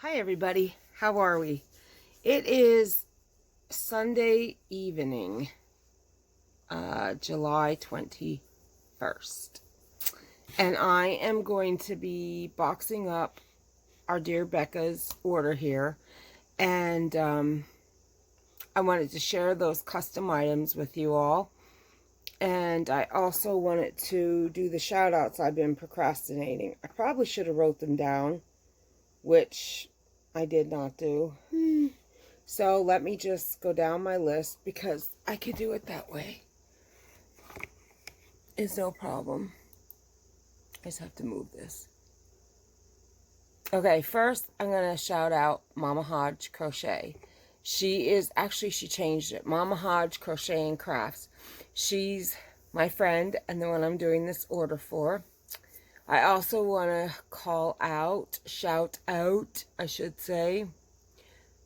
Hi everybody, how are we? It is Sunday evening, July 21st, and I am going to be boxing up our dear Becca's order here, and I wanted to share those custom items with you all, and I also wanted to do the shout outs I've been procrastinating. I probably should have wrote them down, which I did not do. So let me just go down my list because I could do it that way. It's no problem. I just have to move this. Okay, first I'm going to shout out Mama Hodge Crochet. She changed it. Mama Hodge Crochet and Crafts. She's my friend and the one I'm doing this order for. I also want to shout out, I should say,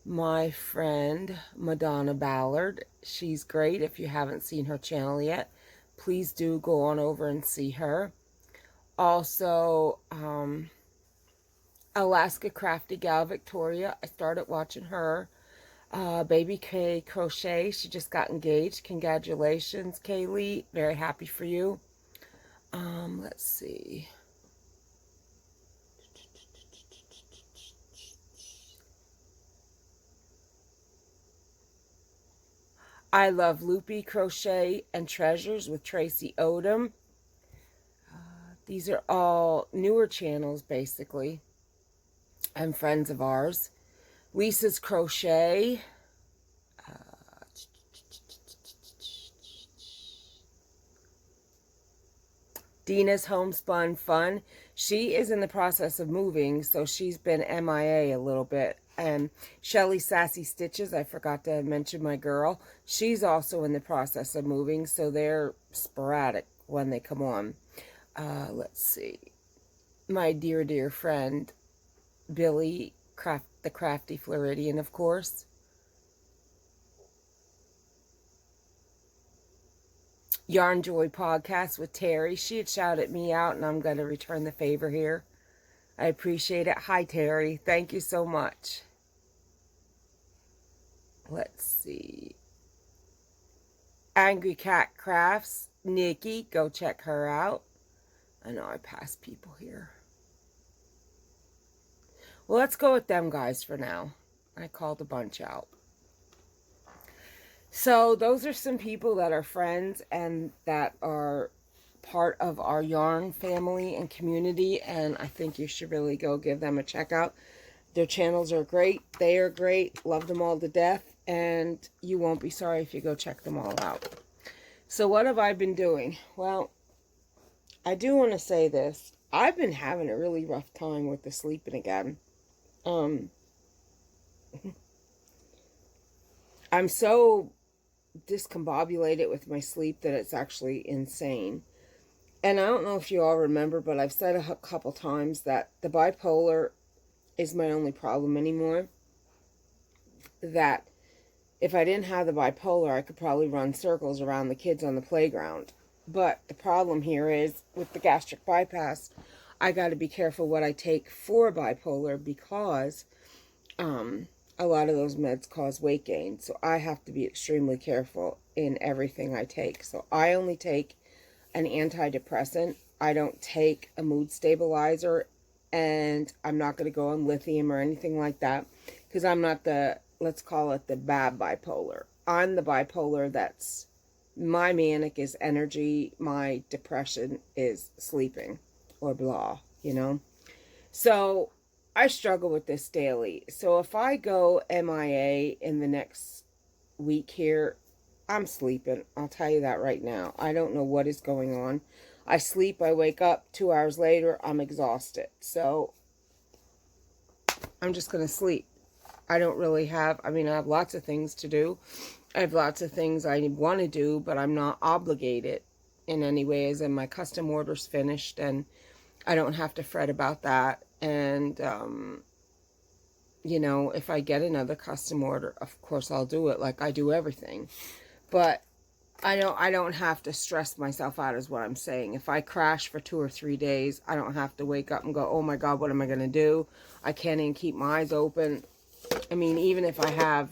my friend Madonna Ballard. She's great. If you haven't seen her channel yet, please do go on over and see her. Also, Alaska Crafty Gal Victoria. I started watching her. Baby K Crochet. She just got engaged. Congratulations, Kaylee. Very happy for you. Let's see. I Love Loopy Crochet and Treasures with Tracy Odom. These are all newer channels, basically, and friends of ours. Lisa's Crochet. Dina's Homespun Fun. She is in the process of moving, so she's been MIA a little bit. And Shelly Sassy Stitches, I forgot to mention my girl. She's also in the process of moving, so they're sporadic when they come on. Let's see. My dear, dear friend, Billy, the Crafty Floridian, of course. Yarn Joy Podcast with Terry. She had shouted me out, and I'm going to return the favor here. I appreciate it. Hi, Terry. Thank you so much. Let's see. Angry Cat Crafts. Nikki, go check her out. I know I passed people here. Well, let's go with them guys for now. I called a bunch out. So those are some people that are friends and that are part of our yarn family and community, and I think you should really go give them a check out. Their channels are great. They are great. Love them all to death, and you won't be sorry if you go check them all out. So what have I been doing? Well, I do want to say this. I've been having a really rough time with the sleeping again. I'm so discombobulated with my sleep that it's actually insane. And I don't know if you all remember, but I've said a couple times that the bipolar is my only problem anymore. That if I didn't have the bipolar, I could probably run circles around the kids on the playground. But the problem here is, with the gastric bypass, I got to be careful what I take for bipolar because a lot of those meds cause weight gain. So I have to be extremely careful in everything I take. So I only take an antidepressant. I don't take a mood stabilizer, and I'm not going to go on lithium or anything like that because I'm not the, let's call it the bad bipolar. I'm the bipolar that's, my manic is energy, my depression is sleeping or blah, you know. So I struggle with this daily. So if I go MIA in the next week here, I'm sleeping. I'll tell you that right now. I don't know what is going on. I sleep, I wake up, 2 hours later, I'm exhausted. So I'm just going to sleep. I don't really have, I mean, I have lots of things to do. I have lots of things I want to do, but I'm not obligated in any way, as in my custom order's finished, and I don't have to fret about that. And, you know, if I get another custom order, of course I'll do it like I do everything. But I don't have to stress myself out is what I'm saying. If I crash for 2 or 3 days, I don't have to wake up and go, oh my God, what am I going to do? I can't even keep my eyes open. I mean, even if I have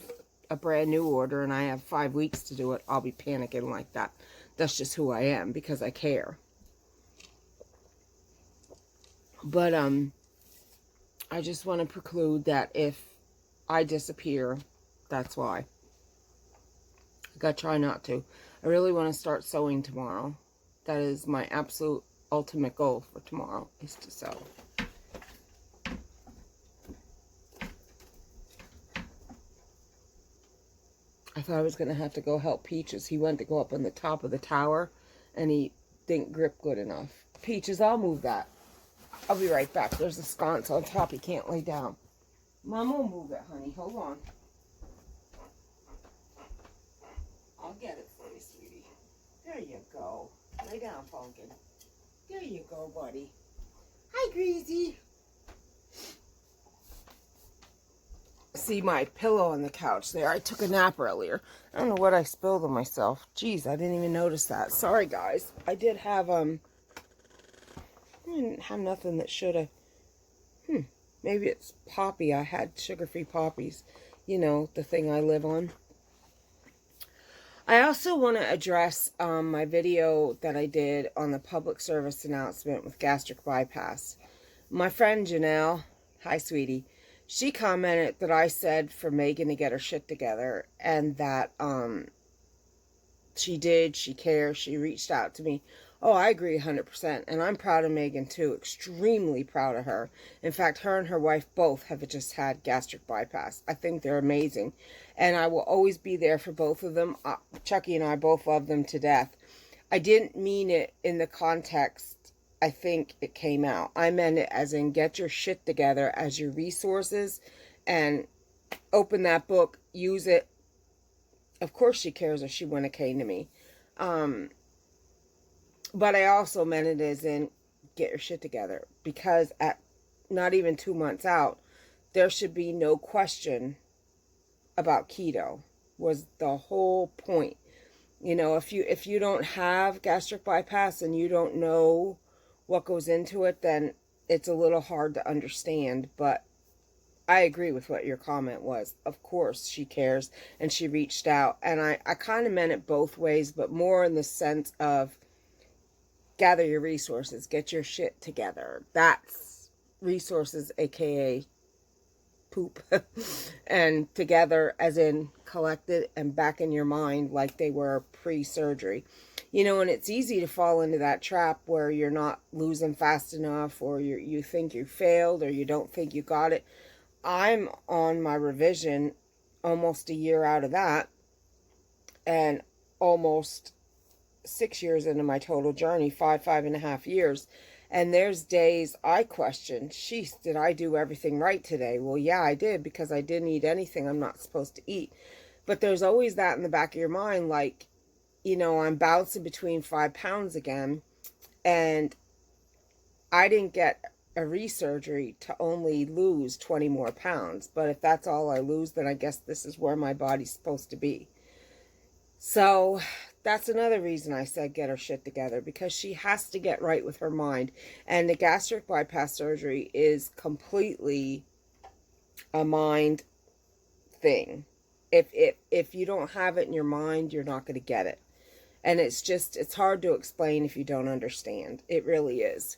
a brand new order and I have 5 weeks to do it, I'll be panicking like that. That's just who I am because I care. But I just want to preclude that if I disappear, that's why. I gotta try not to. I really want to start sewing tomorrow. That is my absolute ultimate goal for tomorrow, is to sew. I thought I was going to have to go help Peaches. He went to go up on the top of the tower, and he didn't grip good enough. Peaches, I'll move that. I'll be right back. There's a sconce on top he can't lay down. Mom will move it, honey. Hold on. I'll get it for you, sweetie. There you go. Lay down, Pumpkin. There you go, buddy. Hi, Greasy. See my pillow on the couch there. I took a nap earlier. I don't know what I spilled on myself. Jeez, I didn't even notice that. Sorry, guys. I did have, I didn't have nothing that should have. Maybe it's poppy. I had sugar-free poppies. You know, the thing I live on. I also want to address my video that I did on the public service announcement with gastric bypass. My friend Janelle, hi sweetie, she commented that I said for Megan to get her shit together, and that she did, she cares, she reached out to me. Oh, I agree 100%, and I'm proud of Megan too, extremely proud of her. In fact, her and her wife both have just had gastric bypass. I think they're amazing, and I will always be there for both of them. Chucky and I both love them to death. I didn't mean it in the context I think it came out. I meant it as in get your shit together as your resources, and open that book, use it. Of course she cares if she wouldn't have came to me. But I also meant it as in get your shit together, because at not even 2 months out, there should be no question about keto, was the whole point. You know, if you don't have gastric bypass and you don't know what goes into it, then it's a little hard to understand. But I agree with what your comment was. Of course she cares, and she reached out, and I kind of meant it both ways, but more in the sense of gather your resources, get your shit together. That's resources, aka poop. And together as in collected and back in your mind like they were pre-surgery. You know, and it's easy to fall into that trap where you're not losing fast enough, or you think you failed, or you don't think you got it. I'm on my revision, almost a year out of that, and almost 6 years into my total journey, 5.5 years. And there's days I question, sheesh, did I do everything right today? Well, yeah, I did, because I didn't eat anything I'm not supposed to eat. But there's always that in the back of your mind, like, you know, I'm bouncing between 5 pounds again, and I didn't get a resurgery to only lose 20 more pounds. But if that's all I lose, then I guess this is where my body's supposed to be. So that's another reason I said get her shit together, because she has to get right with her mind. And the gastric bypass surgery is completely a mind thing. If you don't have it in your mind, you're not going to get it. And it's hard to explain if you don't understand. It really is.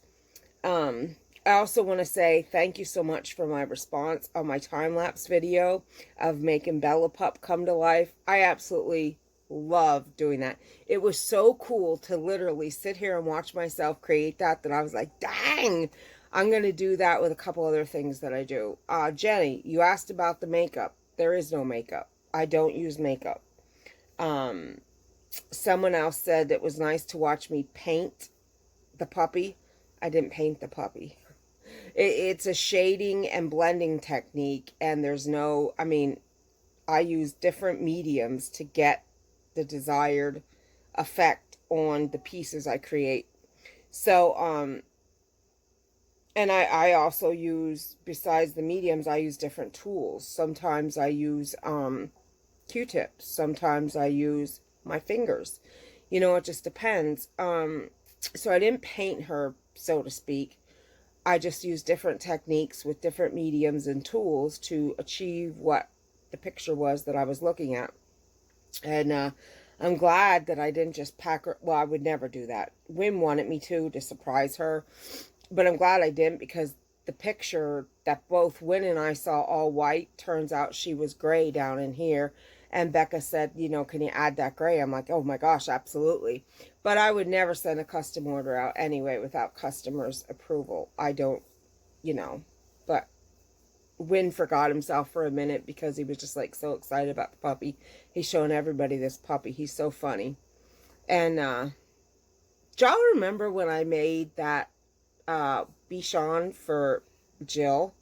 I also want to say thank you so much for my response on my time-lapse video of making Bella Pup come to life. I absolutely love doing that. It was so cool to literally sit here and watch myself create that I was like, dang, I'm going to do that with a couple other things that I do. Jenny, you asked about the makeup. There is no makeup. I don't use makeup. Someone else said it was nice to watch me paint the puppy. I didn't paint the puppy. It's a shading and blending technique, and there's no, I mean, I use different mediums to get the desired effect on the pieces I create. So, and I also use, besides the mediums, I use different tools. Sometimes I use Q-tips. Sometimes I use my fingers. You know, it just depends. So I didn't paint her, so to speak. I just used different techniques with different mediums and tools to achieve what the picture was that I was looking at. And I'm glad that I didn't just pack her. Well, I would never do that. Wim wanted me to surprise her. But I'm glad I didn't, because the picture that both Win and I saw all white, turns out she was gray down in here. And Becca said, you know, can you add that gray? I'm like, oh my gosh, absolutely. But I would never send a custom order out anyway without customers' approval. I don't, you know. But Win forgot himself for a minute because he was just like so excited about the puppy. He's showing everybody this puppy. He's so funny. And do y'all remember when I made that Bichon for Jill?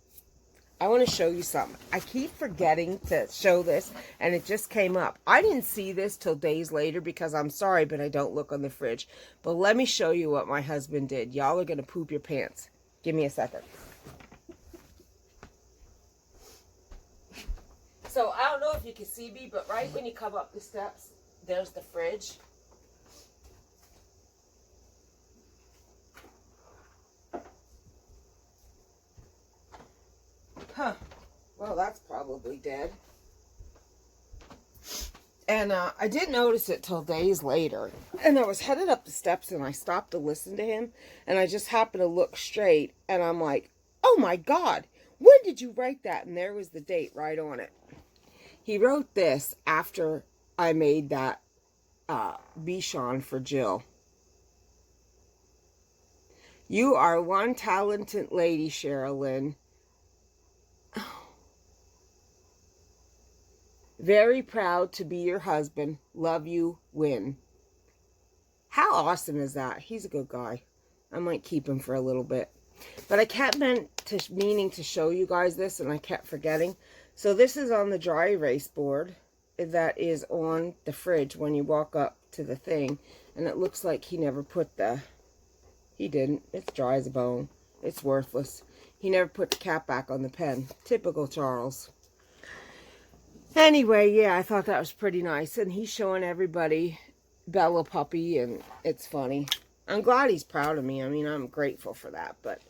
I want to show you something. I keep forgetting to show this, and it just came up. I didn't see this till days later because I'm sorry, but I don't look on the fridge. But let me show you what my husband did. Y'all are going to poop your pants. Give me a second. So I don't know if you can see me, but right when you come up the steps, there's the fridge. Huh. Well, that's probably dead. And I didn't notice it till days later. And I was headed up the steps and I stopped to listen to him. And I just happened to look straight. And I'm like, oh my God, when did you write that? And there was the date right on it. He wrote this after I made that Bichon for Jill. You are one talented lady, Cheryl. Very proud to be your husband. Love you, Win. How awesome is that? He's a good guy. I might keep him for a little bit. But I kept meaning to show you guys this, and I kept forgetting. So this is on the dry erase board that is on the fridge when you walk up to the thing. And it looks like he never put the... He didn't. It's dry as a bone. It's worthless. He never put the cap back on the pen. Typical Charles. Anyway, yeah, I thought that was pretty nice. And he's showing everybody Bella puppy, and it's funny. I'm glad he's proud of me. I mean, I'm grateful for that, but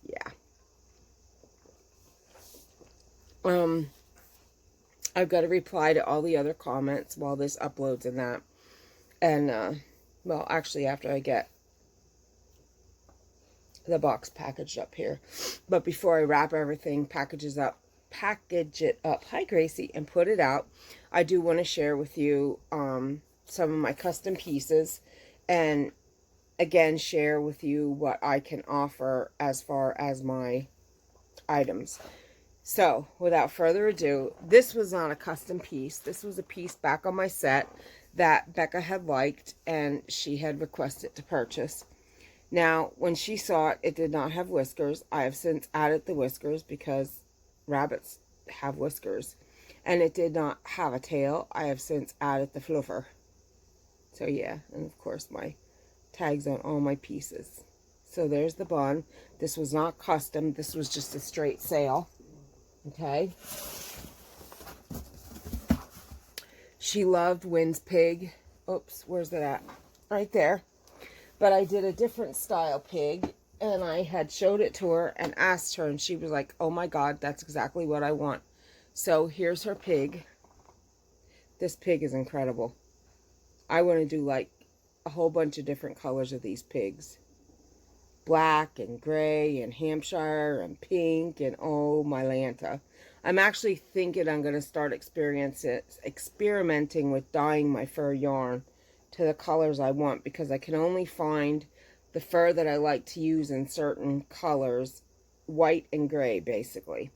yeah. I've got to reply to all the other comments while this uploads and that. And, well, actually, after I get the box packaged up here. But before I wrap everything, package it up. Hi, Gracie, and put it out. I do want to share with you some of my custom pieces, and again share with you what I can offer as far as my items. So without further ado, this was not a custom piece. This was a piece back on my set that Becca had liked and she had requested to purchase. Now when she saw it, it did not have whiskers. I have since added the whiskers because rabbits have whiskers, and it did not have a tail. I have since added the fluffer. So yeah, and of course my tags on all my pieces. So there's the bun. This was not custom. This was just a straight sale. Okay. She loved Win's pig. Oops, where's that at? Right there. But I did a different style pig. And I had showed it to her and asked her, and she was like, oh my God, that's exactly what I want. So here's her pig. This pig is incredible. I want to do like a whole bunch of different colors of these pigs. Black and gray and Hampshire and pink and oh my Lanta. I'm actually thinking I'm going to start experimenting with dyeing my fur yarn to the colors I want, because I can only find the fur that I like to use in certain colors, white and gray, basically.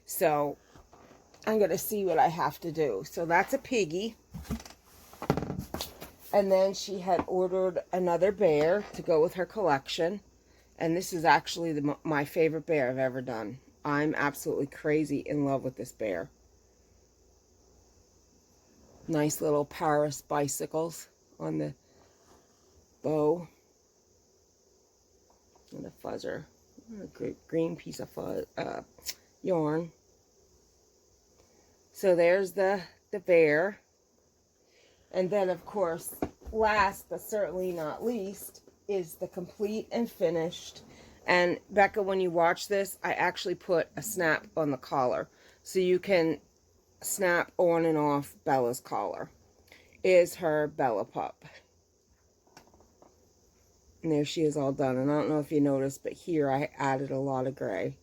So I'm going to see what I have to do. So that's a piggy. And then she had ordered another bear to go with her collection. And this is actually my favorite bear I've ever done. I'm absolutely crazy in love with this bear. Nice little Paris bicycles on the bow. And a fuzzer. A green piece of yarn. So there's the bear. And then, of course, last but certainly not least, is the complete and finished. And Becca, when you watch this, I actually put a snap on the collar. So you can snap on and off Bella's collar. Is her Bella pup. And there she is all done. And I don't know if you noticed, but here I added a lot of gray.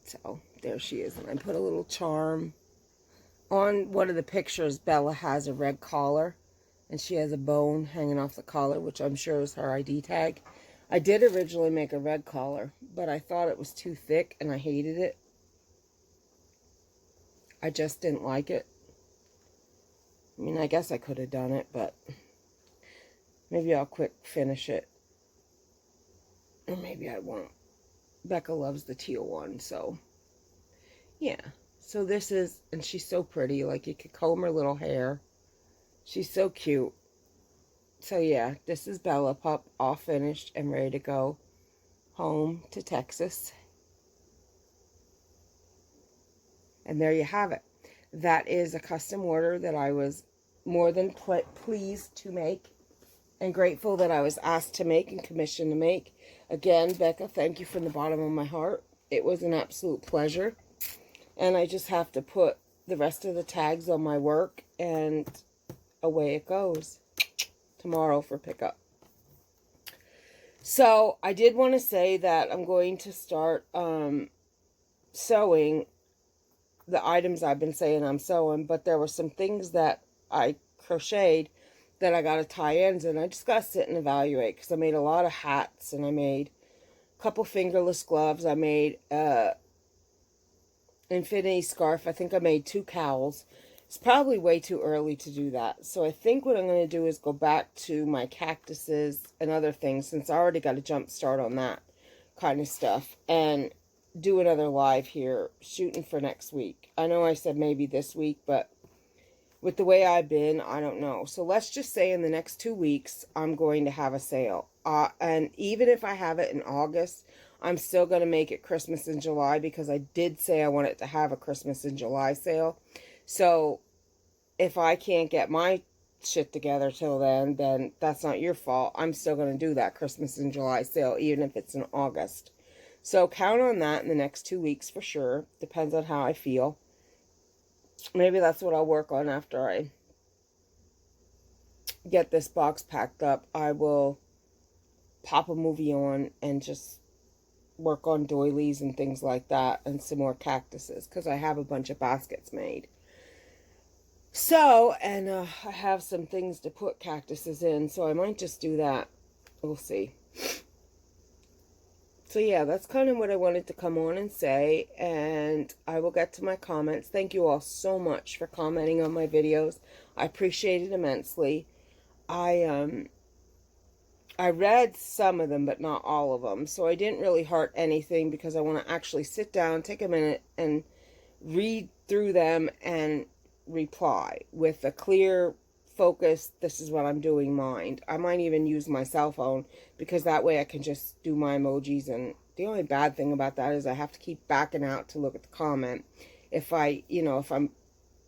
So there she is. And I put a little charm. On one of the pictures, Bella has a red collar. And she has a bone hanging off the collar, which I'm sure is her ID tag. I did originally make a red collar, but I thought it was too thick and I hated it. I just didn't like it. I mean, I guess I could have done it, but maybe I'll quick finish it. Or maybe I won't. Becca loves the teal one, so yeah. So this is, and she's so pretty. Like, you could comb her little hair. She's so cute. So yeah, this is Bella Pup, all finished and ready to go home to Texas. And there you have it. That is a custom order that I was more than pleased to make and grateful that I was asked to make and commissioned to make. Again, Becca, thank you from the bottom of my heart. It was an absolute pleasure. And I just have to put the rest of the tags on my work and away it goes tomorrow for pickup. So I did want to say that I'm going to start sewing the items I've been saying I'm sewing, but there were some things that I crocheted that I got to tie ends, and I just got to sit and evaluate, because I made a lot of hats, and I made a couple fingerless gloves. I made infinity scarf. I think I made 2 cowls. It's probably way too early to do that. So I think what I'm going to do is go back to my cactuses and other things, since I already got a jump start on that kind of stuff, and do another live here, shooting for next week. I know I said maybe this week, but with the way I've been, I don't know. So let's just say in the next 2 weeks, I'm going to have a sale. And even if I have it in August, I'm still going to make it Christmas in July, because I did say I wanted to have a Christmas in July sale. So if I can't get my shit together till then that's not your fault. I'm still going to do that Christmas in July sale, even if it's in August. So count on that in the next 2 weeks for sure. Depends on how I feel. Maybe that's what I'll work on after I get this box packed up. I will pop a movie on and just work on doilies and things like that, and some more cactuses, because I have a bunch of baskets made. So, and I have some things to put cactuses in, so I might just do that. We'll see. So yeah, that's kind of what I wanted to come on and say, and I will get to my comments. Thank you all so much for commenting on my videos. I appreciate it immensely. I read some of them, but not all of them, so I didn't really heart anything, because I want to actually sit down, take a minute, and read through them and reply with a clear focus. This is what I'm doing mind. I might even use my cell phone, because that way I can just do my emojis. And the only bad thing about that is I have to keep backing out to look at the comment. If if I'm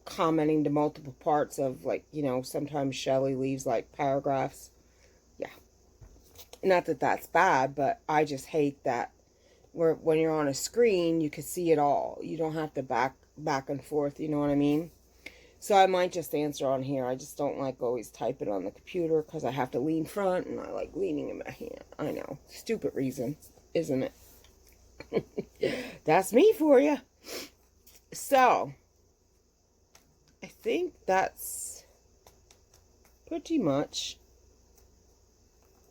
commenting to multiple parts of, like, sometimes Shelly leaves like paragraphs. Yeah. Not that that's bad, but I just hate that when you're on a screen, you can see it all. You don't have to back and forth, you know what I mean? So I might just answer on here. I just don't like always type it on the computer, because I have to lean front, and I like leaning in my hand. I know. Stupid reason, isn't it? That's me for you. So, I think that's pretty much,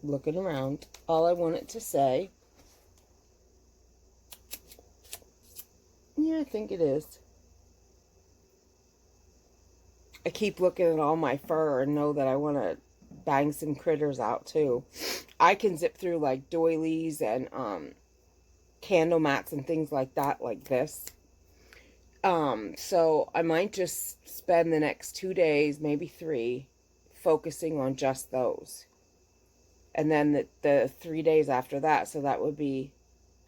looking around, all I wanted to say. Yeah, I think it is. I keep looking at all my fur and know that I want to bang some critters out too. I can zip through like doilies and candle mats and things like that, like this. So I might just spend the next 2 days, maybe 3, focusing on just those. And then the 3 days after that, so that would be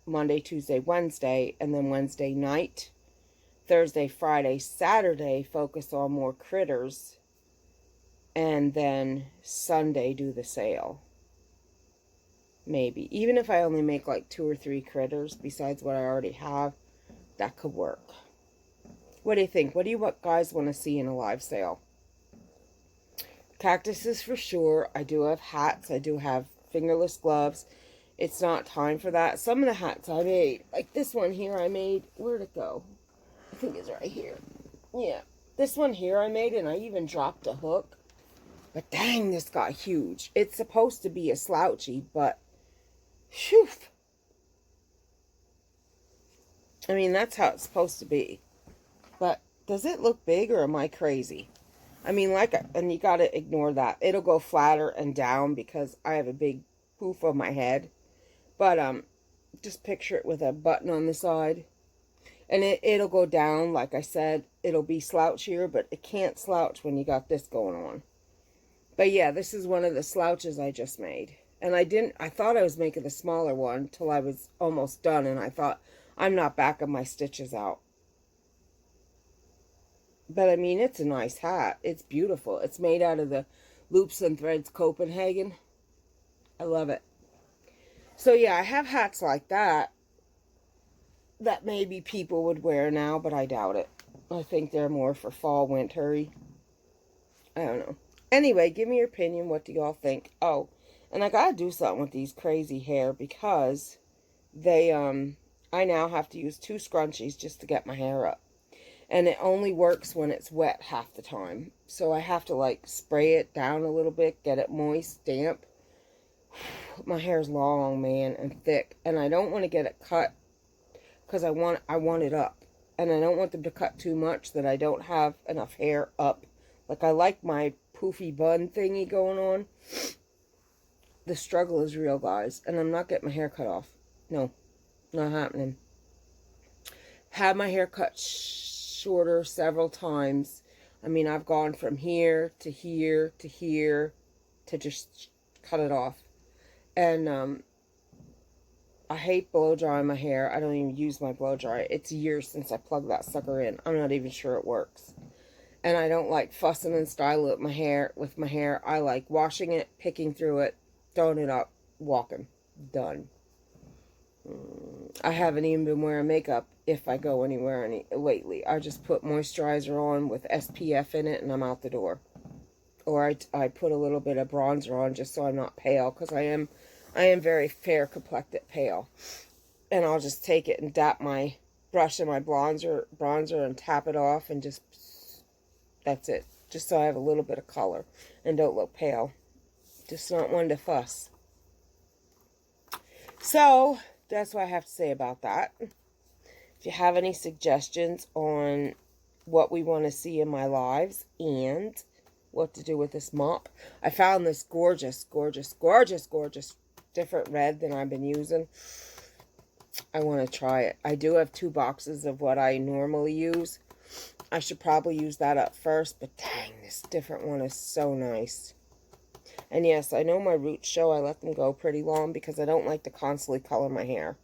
Monday, Tuesday, Wednesday, and then Wednesday night, Thursday, Friday, Saturday, focus on more critters. and then Sunday do the sale. Maybe. Even if I only make like 2 or 3 critters besides what I already have, that could work. What do you think? What do you guys want to see in a live sale? Cactuses for sure. I do have hats. I do have fingerless gloves. It's not time for that. Some of the hats I made, like this one here I made, where'd it go? I think it's right here. Yeah. This one here I made, and I even dropped a hook. But dang, this got huge. It's supposed to be a slouchy, but phew. I mean, that's how it's supposed to be. But does it look big, or am I crazy? I mean, and you got to ignore that. It'll go flatter and down because I have a big poof on my head. But just picture it with a button on the side. And it'll go down, like I said. It'll be slouchier, but it can't slouch when you got this going on. But yeah, this is one of the slouches I just made. And I thought I was making the smaller one till I was almost done. And I thought, I'm not backing my stitches out. But I mean, it's a nice hat. It's beautiful. It's made out of the Loops and Threads Copenhagen. I love it. So yeah, I have hats like that maybe people would wear now, but I doubt it. I think they're more for fall, wintery. I don't know. Anyway, give me your opinion. What do y'all think? Oh, and I gotta do something with these crazy hair because I now have to use 2 scrunchies just to get my hair up. And it only works when it's wet half the time. So I have to like spray it down a little bit, get it moist, damp. My hair's long, man, and thick. And I don't want to get it cut because I want it up. And I don't want them to cut too much that I don't have enough hair up. Like I like my poofy bun thingy going on. The struggle is real, guys. And I'm not getting my hair cut off. No, not happening. Had my hair cut shorter several times. I mean, I've gone from here to here to here to just cut it off. And I hate blow drying my hair. I don't even use my blow dryer. It's years since I plugged that sucker in. I'm not even sure it works. And I don't like fussing and styling with my hair. I like washing it, picking through it, throwing it up, walking. Done. I haven't even been wearing makeup if I go anywhere lately. I just put moisturizer on with SPF in it and I'm out the door. Or I put a little bit of bronzer on just so I'm not pale, because I am very fair complected pale. And I'll just take it and dap my brush and my bronzer and tap it off and just, that's it. Just so I have a little bit of color and don't look pale. Just not one to fuss. So that's what I have to say about that. If you have any suggestions on what we want to see in my lives and what to do with this mop, I found this gorgeous, gorgeous, gorgeous, gorgeous different red than I've been using. I want to try it. I do have 2 boxes of what I normally use. I should probably use that up first, but dang, this different one is so nice. And yes, I know my roots show. I let them go pretty long because I don't like to constantly color my hair.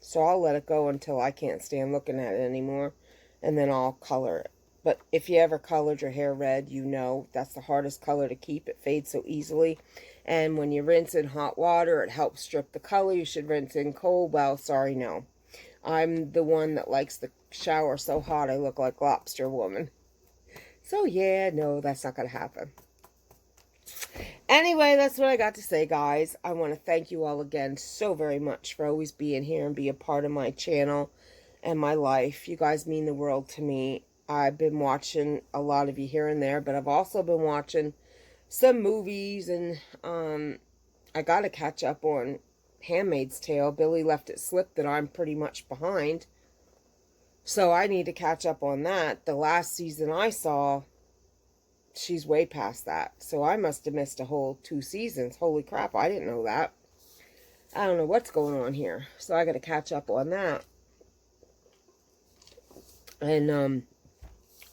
So I'll let it go until I can't stand looking at it anymore, and then I'll color it. But if you ever colored your hair red, you know that's the hardest color to keep. It fades so easily. And when you rinse in hot water, it helps strip the color. You should rinse in cold. Well, sorry, no. I'm the one that likes the shower so hot I look like Lobster Woman. So yeah, no, that's not going to happen. Anyway, that's what I got to say, guys. I want to thank you all again so very much for always being here and be a part of my channel and my life. You guys mean the world to me. I've been watching a lot of you here and there, but I've also been watching some movies, and I got to catch up on Handmaid's Tale. Billy left it slip that I'm pretty much behind, so I need to catch up on that. The last season I saw, she's way past that, so I must have missed a whole 2 seasons. Holy crap, I didn't know that. I don't know what's going on here, so I got to catch up on that. And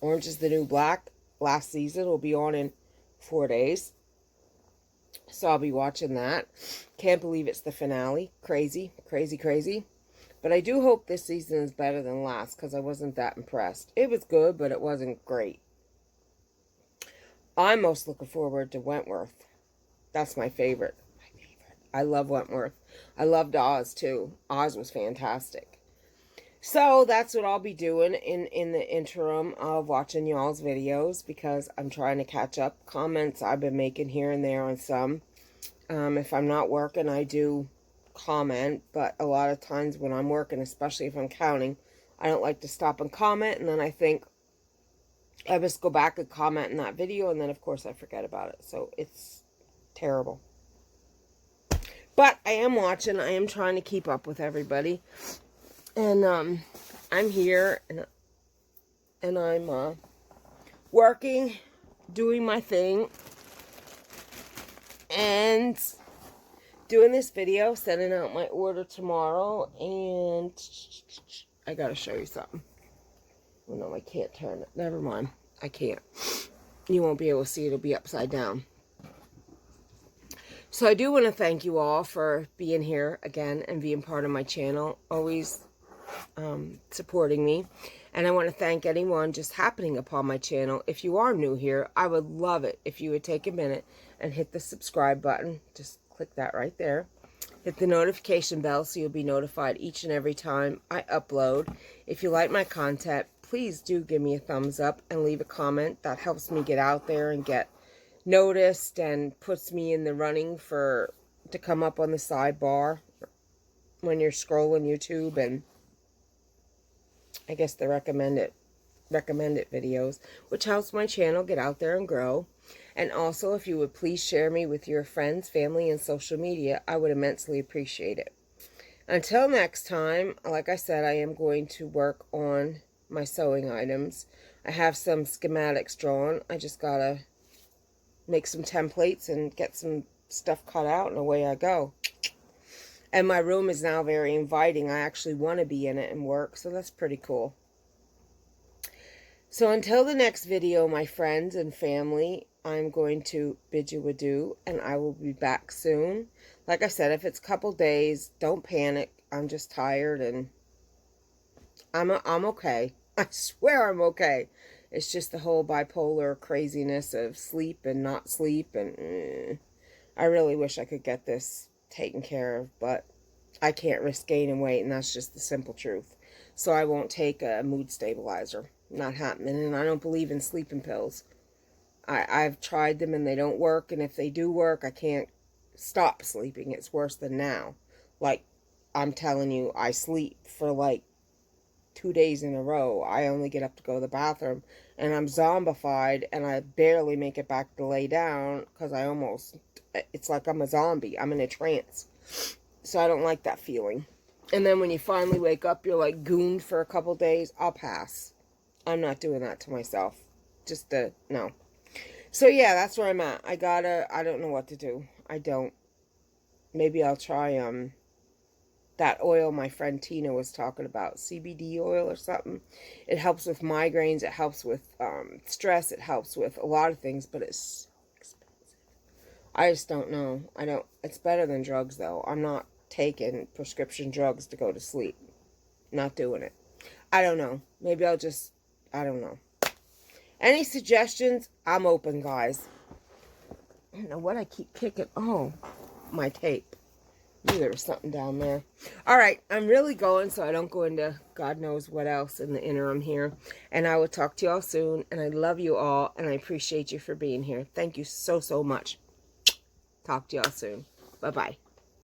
Orange is the New Black, last season, will be on in 4 days. So I'll be watching that. Can't believe it's the finale. Crazy, crazy, crazy. But I do hope this season is better than last, because I wasn't that impressed. It was good, but it wasn't great. I'm most looking forward to Wentworth. That's my favorite. My favorite. I love Wentworth. I loved Oz too. Oz was fantastic. So that's what I'll be doing in the interim of watching y'all's videos, because I'm trying to catch up. Comments I've been making here and there on some. If I'm not working, I do comment, but a lot of times when I'm working, especially if I'm counting, I don't like to stop and comment, and then I think I just go back and comment in that video, and then of course I forget about it. So it's terrible. But I am watching. I am trying to keep up with everybody. And I'm here, and I'm working, doing my thing, and doing this video, sending out my order tomorrow. And I gotta show you something. Oh no, I can't turn it. Never mind. I can't. You won't be able to see it. It'll be upside down. So I do want to thank you all for being here again and being part of my channel. Always supporting me. And I want to thank anyone just happening upon my channel. If you are new here, I would love it if you would take a minute and hit the subscribe button. Just click that right there. Hit the notification bell so you'll be notified each and every time I upload. If you like my content, please do give me a thumbs up and leave a comment. That helps me get out there and get noticed and puts me in the running to come up on the sidebar when you're scrolling YouTube, and I guess the recommended videos, which helps my channel get out there and grow. And also, if you would please share me with your friends, family, and social media, I would immensely appreciate it. Until next time, like I said, I am going to work on my sewing items. I have some schematics drawn. I just gotta make some templates and get some stuff cut out, and away I go. And my room is now very inviting. I actually want to be in it and work, so that's pretty cool. So until the next video, my friends and family, I'm going to bid you adieu, and I will be back soon. Like I said, if it's a couple days, don't panic. I'm just tired, and I'm okay. I swear I'm okay. It's just the whole bipolar craziness of sleep and not sleep, and I really wish I could get this taken care of, but I can't risk gaining weight, and that's just the simple truth. So I won't take a mood stabilizer. Not happening. And I don't believe in sleeping pills. I've tried them and they don't work, and if they do work, I can't stop sleeping. It's worse than now. Like, I'm telling you, I sleep for like 2 days in a row. I only get up to go to the bathroom, and I'm zombified, and I barely make it back to lay down, because it's like I'm a zombie. I'm in a trance. So I don't like that feeling. And then when you finally wake up, you're like gooned for a couple days. I'll pass. I'm not doing that to myself. No. So yeah, that's where I'm at. I don't know what to do. I don't. Maybe I'll try, that oil my friend Tina was talking about. CBD oil or something. It helps with migraines. It helps with, stress. It helps with a lot of things, but it's so expensive. I just don't know. It's better than drugs, though. I'm not taking prescription drugs to go to sleep. Not doing it. I don't know. Maybe I don't know. Any suggestions? I'm open, guys. I don't know what I keep kicking. Oh, my tape. Knew there was something down there. All right, I'm really going, so I don't go into God knows what else in the interim here. And I will talk to you all soon. And I love you all, and I appreciate you for being here. Thank you so, so much. Talk to you all soon. Bye-bye.